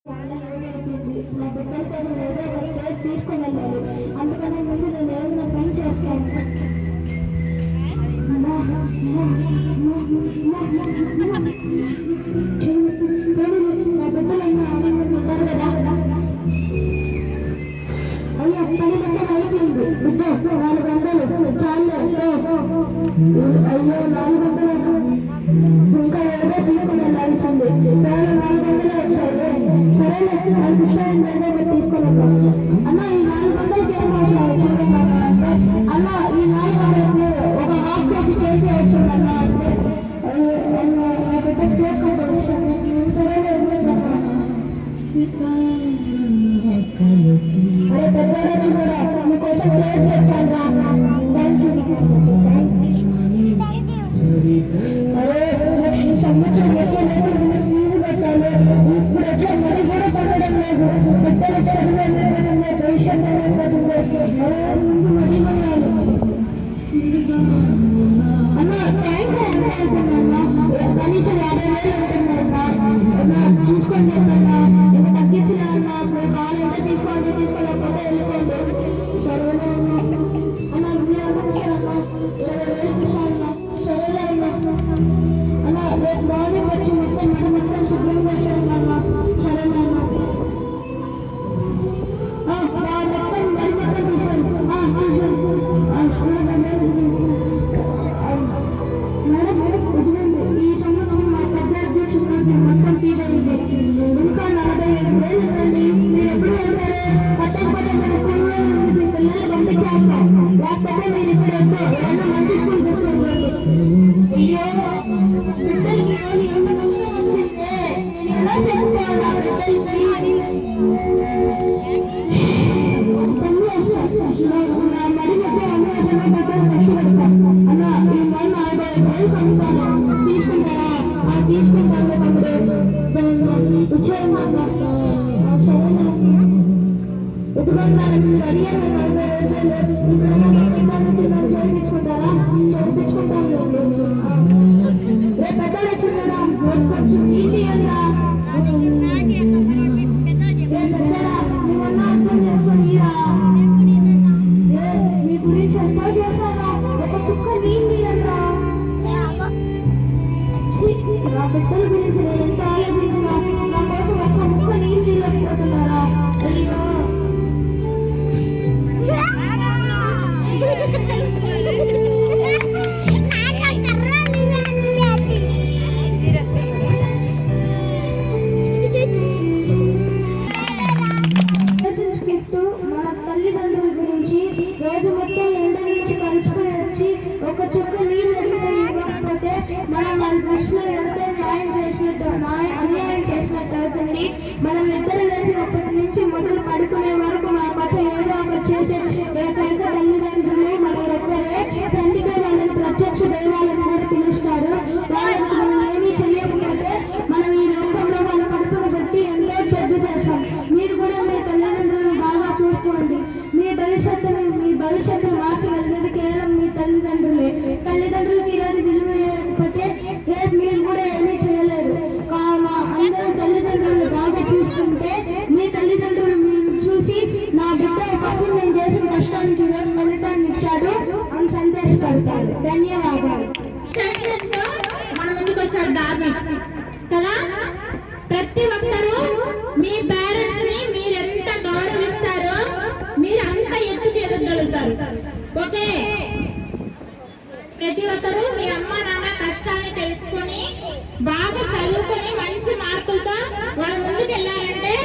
నా బిడ్డల కోసం ఏదో ఒకటి చేసి తీసుకొని వెళ్ళాలి. అందుకనే ముందు నేను ఏదైనా పని చేస్తాను. నా బిడ్డలైనా ఆనందంగా ఉంటారు కదా. అయ్యా పని గంటలు అయిపోయింది. బిడ్డ 4 గంటలు చాలు. అయ్యో 4 గంటలు ఇంకా ఏదో తీసుకొని వెళ్ళాల్సింది. 4 గంటలు వచ్చాయి. సరేలే నాకు ఇష్టం ఏదో తీసుకొని అన్న ఈ 4 గంటలకి ఏం అవసరం చూడండి అంటే అన్న ఈ 4 గంటలకి ఒక ½ కేజీ వస్తుంది అన్న అంటే పెద్ద కేక్ వస్తుంది. సరేలే అరే పెద్దవాళ్ళకి కూడా మీకోసం కేక్ తెచ్చాను రా. Thank you. అరే ఈ సంవత్సరం వచ్చేలేదు ఫీజు పెట్టాలి. ఇప్పుడు ఎట్లా మరి కూడా పడడం లేదు. పెద్దలు చదివే భవిష్యత్తు అన్న థ్యాంక్ అన్నా కనీసం 50,000 ఉంటుందన్నా చూసుకోండి అన్నా. నేను తగ్గించిన అన్న ఇప్పుడు కావాలంటే తీసుకోండి, తీసుకోలేకపోతే వెళ్ళిపోండి. సరేలే అన్న మీరు అన్న 20,000 ఇస్తాను. సరేలే అన్న రేపు మార్నింగ్ వచ్చి మొత్తం శుభ్రం చేశాను అన్న. సరేలే అన్న మొత్తం మరి మొత్తం తీసుకోండి. మేడం ఇదిగోండి ఈ సంవత్సరం మా పెద్ద అధ్యక్షుడు మొత్తం తీరైంది. ఇంకా 45,000 ఉందండి. మీరు ఎప్పుడు వెళ్తారు? కట్టకపోతే మన స్కూల్లో మీ పిల్లలు పంపించేస్తాం. లేకపోతే మీరు ఇక్కడ ఏదైనా మంచి స్కూల్ చూసుకోండి. అయ్యో బిడ్డలకి ఏమన్నా వచ్చిందే ఎలా చెప్పుకోవాలి ఆ బిడ్డలకి? మరి మధ్య అన్వేషణ ఖర్చు పెడతాం అన్న. ఈ పైన 55,000 కనుక్కోవాలి. తీసుకుంటారా? తీసుకుంటాను తమ్ముడు ఇచ్చేయమ్మా. సరేనా ఎదుగుతున్నాను మీరు అడిగాను 40,000 ఇక్కడ నుంచి నన్ను చదివించుకుంటారా? చదివించుకుంటాను. రేపు పెద్దలు వచ్చిందా కొంచెం ఈజీ అన్నా. పెద్దరా నువ్వన్నా అర్థం చేసుకునిరా. మీ గురించి ఎంతో చేశారా? ఒక చుక్క నీళ్ళు అన్నా. నా బిడ్డల గురించి నేను ఎంత ఆలోచించినా నా కోసం ఒక్క ముక్క నీళ్ళు తీయలేకపోతున్నారా? అయ్యో మన తల్లిదండ్రుల గురించి రోజు మొత్తం ఎండ నుంచి కలుసుకొని వచ్చి ఒక చుక్క నీళ్ళు ఇవ్వకపోతే మనం వాళ్ళ దృష్టిలో ఎంతో అన్యాయం చేసినట్టు అవుతుంది. మనం నిద్ర లేచినప్పటి నుంచి మొదలు పడుకునే వరకు మన కోసం ఏదో ఒకటి చేసే ఏకైక తల్లిదండ్రులు మన ఒక్కరే. తండ్రిగా వాళ్ళని ప్రత్యక్ష దైవాలను కూడా పిలుస్తారు. వాళ్ళకి మనం ఏమీ చేయకపోతే మనం ఈ లోకంలో వాళ్ళ కడుపును బట్టి ఎంతో చెడ్డు చేస్తాం. మీరు కూడా మీ తల్లిదండ్రులను బాగా చూసుకోండి. మీ భవిష్యత్తును మార్చగలిగేది కేవలం మీ తల్లిదండ్రులే. తల్లిదండ్రులకి ఈరోజు విలువ లేకపోతే రేపు మీరు కూడా ఏమీ చేయలేరు. అందరూ తల్లిదండ్రులను బాగా చూసుకుంటే మీ తల్లిదండ్రులు మీరు చూసి నా బిడ్డ ఒకప్పుడు నేను చేసిన కష్టానికి ఈరోజు ఫలితాన్ని ఇచ్చాడు అని సంతోషపడతారు. ధన్యవాదాలు. మన ముందుకు వచ్చాడు దాబి కదా. ప్రతి ఒక్కరూ మీ పేరెంట్స్ ని మీరు ఎంత గౌరవిస్తారో మీరు అంత ఎత్తుకు ఎదగలుగుతారు. ఓకే, ప్రతి ఒక్కరూ మీ అమ్మ నాన్న కష్టాన్ని తెలుసుకొని బాగా చదువుకొని మంచి మార్కులతో వాళ్ళ ముందుకు వెళ్ళారంటే